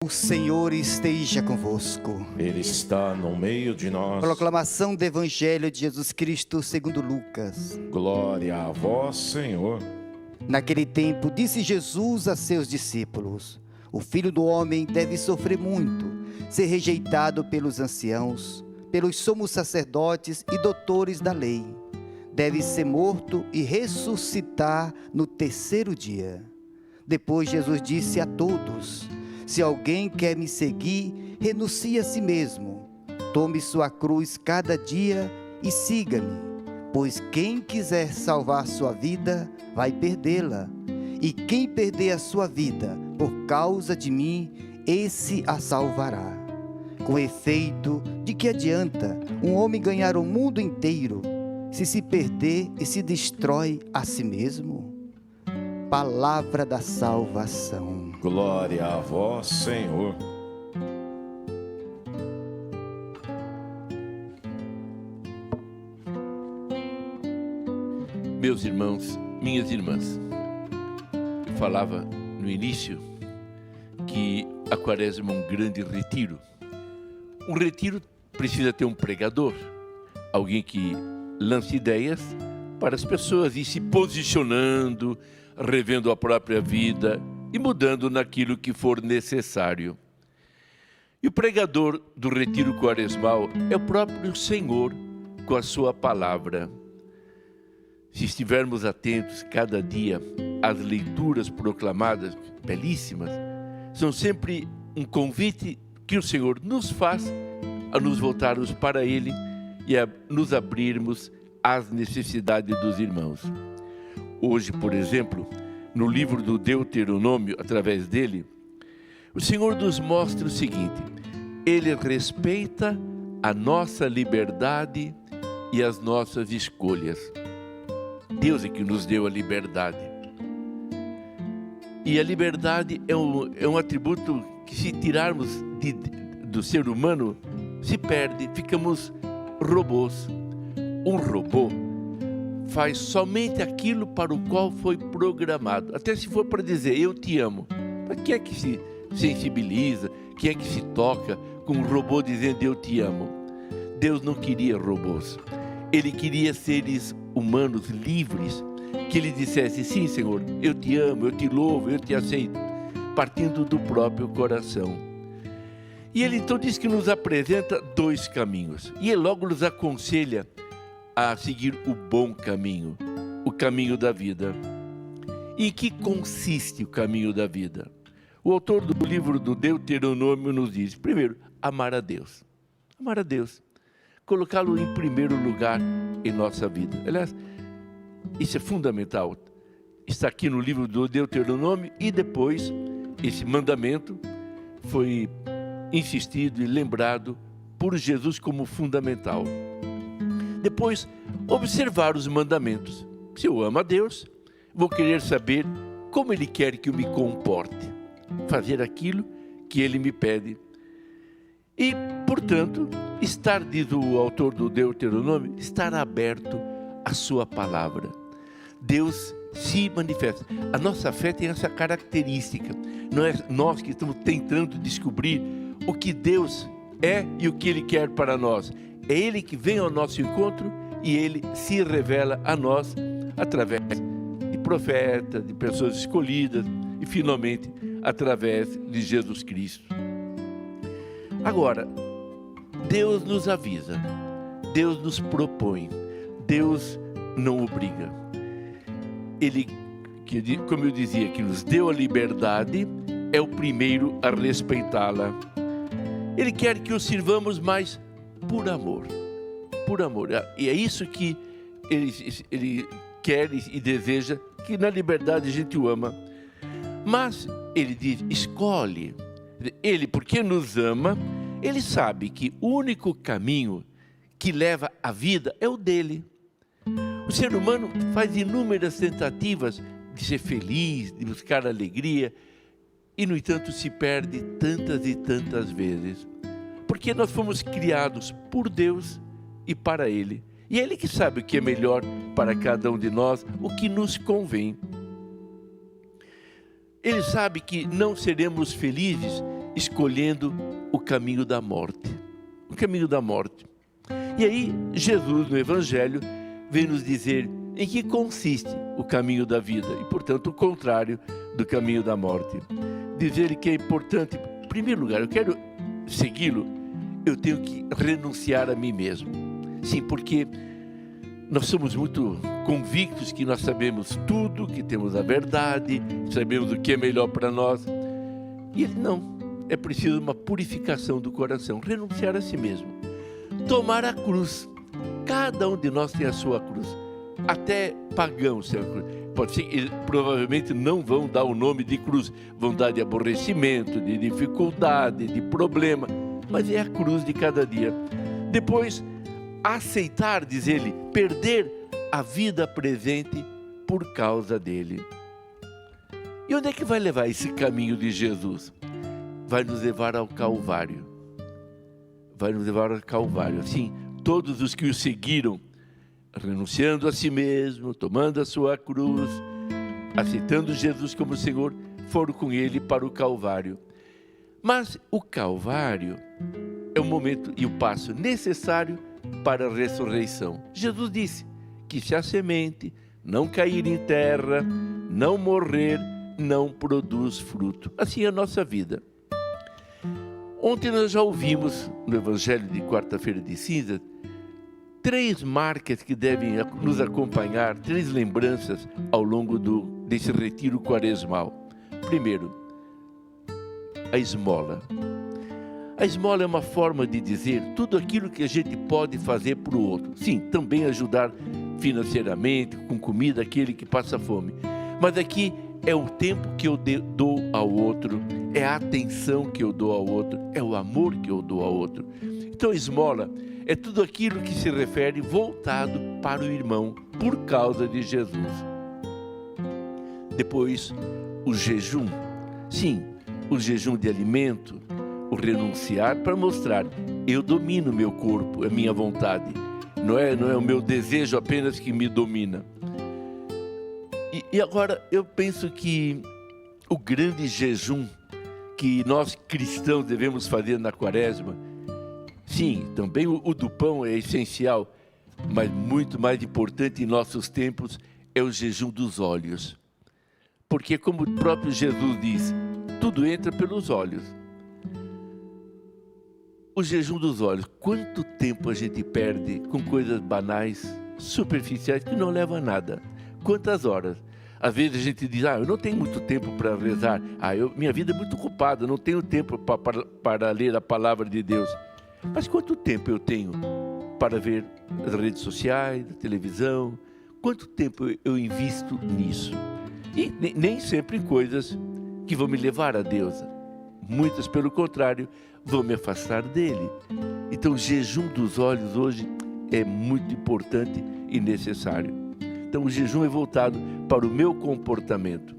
O Senhor esteja convosco. Ele está no meio de nós. Proclamação do Evangelho de Jesus Cristo segundo Lucas. Glória a vós, Senhor. Naquele tempo, disse Jesus a seus discípulos: o Filho do Homem deve sofrer muito, ser rejeitado pelos anciãos, pelos sumos sacerdotes e doutores da lei. Deve ser morto e ressuscitar no terceiro dia. Depois Jesus disse a todos: se alguém quer me seguir, renuncie a si mesmo. Tome sua cruz cada dia e siga-me. Pois quem quiser salvar sua vida, vai perdê-la. E quem perder a sua vida por causa de mim, esse a salvará. Com efeito, de que adianta um homem ganhar o mundo inteiro, se perder e se destrói a si mesmo? Palavra da salvação. Glória a vós, Senhor. Meus irmãos, minhas irmãs, eu falava no início que a Quaresma é um grande retiro. Um retiro precisa ter um pregador, alguém que lance ideias para as pessoas ir se posicionando, revendo a própria vida e mudando naquilo que for necessário. E o pregador do retiro quaresmal é o próprio Senhor com a sua palavra. Se estivermos atentos cada dia às leituras proclamadas, belíssimas, são sempre um convite que o Senhor nos faz a nos voltarmos para Ele e a nos abrirmos às necessidades dos irmãos. Hoje, por exemplo, no livro do Deuteronômio, através dele, o Senhor nos mostra o seguinte: Ele respeita a nossa liberdade e as nossas escolhas. Deus é que nos deu a liberdade. E a liberdade é um atributo que, se tirarmos do ser humano, se perde, ficamos robôs. Um robô faz somente aquilo para o qual foi programado. Até se for para dizer, eu te amo. Mas quem é que se sensibiliza? Quem é que se toca com um robô dizendo, eu te amo? Deus não queria robôs. Ele queria seres humanos livres, que Ele dissesse, sim, Senhor, eu te amo, eu te louvo, eu te aceito, partindo do próprio coração. E Ele então diz que nos apresenta dois caminhos. E Ele logo nos aconselha a seguir o bom caminho, o caminho da vida. E em que consiste o caminho da vida? O autor do livro do Deuteronômio nos diz, primeiro, amar a Deus. Amar a Deus. Colocá-lo em primeiro lugar em nossa vida. Aliás, isso é fundamental. Está aqui no livro do Deuteronômio e depois esse mandamento foi insistido e lembrado por Jesus como fundamental. Depois, observar os mandamentos. Se eu amo a Deus, vou querer saber como Ele quer que eu me comporte. Fazer aquilo que Ele me pede. E, portanto, diz o autor do Deuteronômio, estar aberto à sua palavra. Deus se manifesta. A nossa fé tem essa característica. Não é nós que estamos tentando descobrir o que Deus é e o que Ele quer para nós. É Ele que vem ao nosso encontro e Ele se revela a nós através de profetas, de pessoas escolhidas e, finalmente, através de Jesus Cristo. Agora, Deus nos avisa, Deus nos propõe, Deus não obriga. Ele, como eu dizia, que nos deu a liberdade, é o primeiro a respeitá-la. Ele quer que o sirvamos mais por amor. Por amor. E é isso que ele quer e deseja, que na liberdade a gente o ama. Mas ele diz, escolhe. Ele, porque nos ama, ele sabe que o único caminho que leva à vida é o dele. O ser humano faz inúmeras tentativas de ser feliz, de buscar alegria, e no entanto se perde tantas e tantas vezes. Porque nós fomos criados por Deus e para Ele. E é Ele que sabe o que é melhor para cada um de nós, o que nos convém. Ele sabe que não seremos felizes escolhendo o caminho da morte. O caminho da morte. E aí, Jesus, no Evangelho, vem nos dizer em que consiste o caminho da vida e, portanto, o contrário do caminho da morte. Dizer que é importante, em primeiro lugar, eu quero segui-lo, eu tenho que renunciar a mim mesmo. Sim, porque nós somos muito convictos que nós sabemos tudo, que temos a verdade, sabemos o que é melhor para nós. E ele não. É preciso uma purificação do coração, renunciar a si mesmo. Tomar a cruz. Cada um de nós tem a sua cruz. Até pagãos têm a cruz. Pode ser que provavelmente não vão dar o nome de cruz, vão dar de aborrecimento, de dificuldade, de problema, mas é a cruz de cada dia. Depois, aceitar, diz ele, perder a vida presente por causa dele. E onde é que vai levar esse caminho de Jesus? Vai nos levar ao Calvário. Vai nos levar ao Calvário. Assim, todos os que o seguiram, renunciando a si mesmo, tomando a sua cruz, aceitando Jesus como Senhor, foram com ele para o Calvário. Mas o Calvário é o momento e o passo necessário para a ressurreição. Jesus disse que se a semente não cair em terra, não morrer, não produz fruto. Assim é a nossa vida. Ontem nós já ouvimos no Evangelho de quarta-feira de cinzas 3 marcas que devem nos acompanhar, 3 lembranças ao longo desse retiro quaresmal. Primeiro, a esmola. A esmola é uma forma de dizer tudo aquilo que a gente pode fazer para o outro. Sim, também ajudar financeiramente, com comida, aquele que passa fome. Mas aqui é o tempo que eu dou ao outro, é a atenção que eu dou ao outro, é o amor que eu dou ao outro. Então, esmola é tudo aquilo que se refere voltado para o irmão, por causa de Jesus. Depois, o jejum. Sim, o jejum de alimento, o renunciar para mostrar, eu domino meu corpo, é minha vontade. Não é o meu desejo apenas que me domina. E agora eu penso que o grande jejum que nós cristãos devemos fazer na quaresma, sim, também o do pão é essencial, mas muito mais importante em nossos tempos é o jejum dos olhos. Porque como o próprio Jesus diz, tudo entra pelos olhos. O jejum dos olhos, quanto tempo a gente perde com coisas banais, superficiais, que não levam a nada. Quantas horas? Às vezes a gente diz, eu não tenho muito tempo para rezar, minha vida é muito ocupada, não tenho tempo para ler a palavra de Deus. Mas quanto tempo eu tenho para ver as redes sociais, a televisão? Quanto tempo eu invisto nisso? E nem sempre em coisas que vão me levar a Deus. Muitas, pelo contrário, vão me afastar dele. Então o jejum dos olhos hoje é muito importante e necessário. Então o jejum é voltado para o meu comportamento.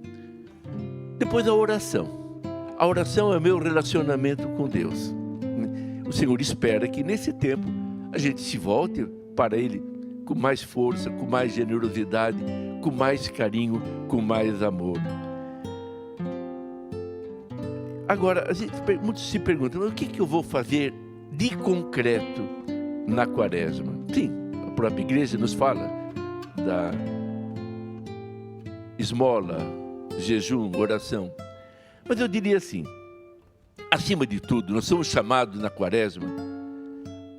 Depois a oração. A oração é o meu relacionamento com Deus. O Senhor espera que nesse tempo a gente se volte para Ele com mais força, com mais generosidade, com mais carinho, com mais amor. Agora, muitos se perguntam, mas o que eu vou fazer de concreto na quaresma? Sim, a própria igreja nos fala da esmola, jejum, oração. Mas eu diria assim, acima de tudo, nós somos chamados na quaresma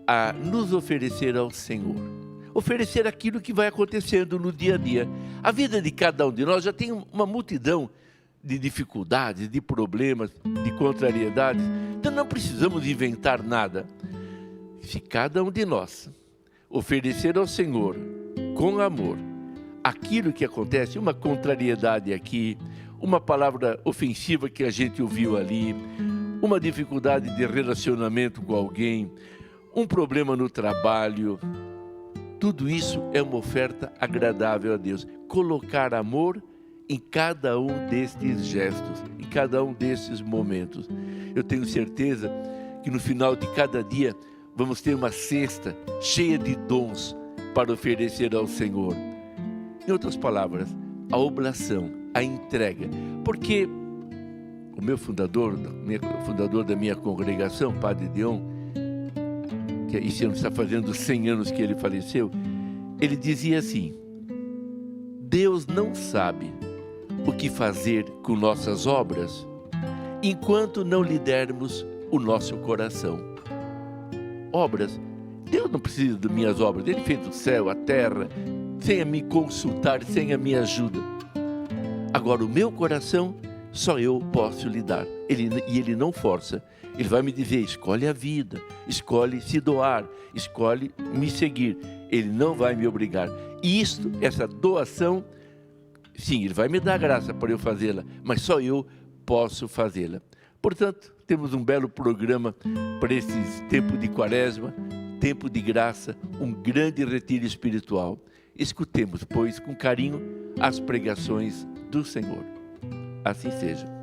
a nos oferecer ao Senhor. Oferecer aquilo que vai acontecendo no dia a dia. A vida de cada um de nós já tem uma multidão de dificuldades, de problemas, de contrariedades. Então não precisamos inventar nada. Se cada um de nós oferecer ao Senhor com amor aquilo que acontece, uma contrariedade aqui, uma palavra ofensiva que a gente ouviu ali, uma dificuldade de relacionamento com alguém, um problema no trabalho, tudo isso é uma oferta agradável a Deus. Colocar amor em cada um destes gestos, em cada um desses momentos. Eu tenho certeza que no final de cada dia vamos ter uma cesta cheia de dons para oferecer ao Senhor. Em outras palavras, a oblação, a entrega. Porque o meu fundador, fundador da minha congregação, Padre Dion, que esse ano está fazendo 100 anos que ele faleceu, ele dizia assim: Deus não sabe o que fazer com nossas obras enquanto não lhe dermos o nosso coração. Obras, Deus não precisa das minhas obras, Ele fez o céu, a terra, sem me consultar, sem a minha ajuda. Agora, o meu coração, só eu posso lhe dar. Ele não força. Ele vai me dizer: escolhe a vida, escolhe se doar, escolhe me seguir. Ele não vai me obrigar. E essa doação, sim, Ele vai me dar graça para eu fazê-la, mas só eu posso fazê-la. Portanto, temos um belo programa para esse tempo de Quaresma, tempo de graça, um grande retiro espiritual. Escutemos, pois, com carinho as pregações do Senhor. Assim seja.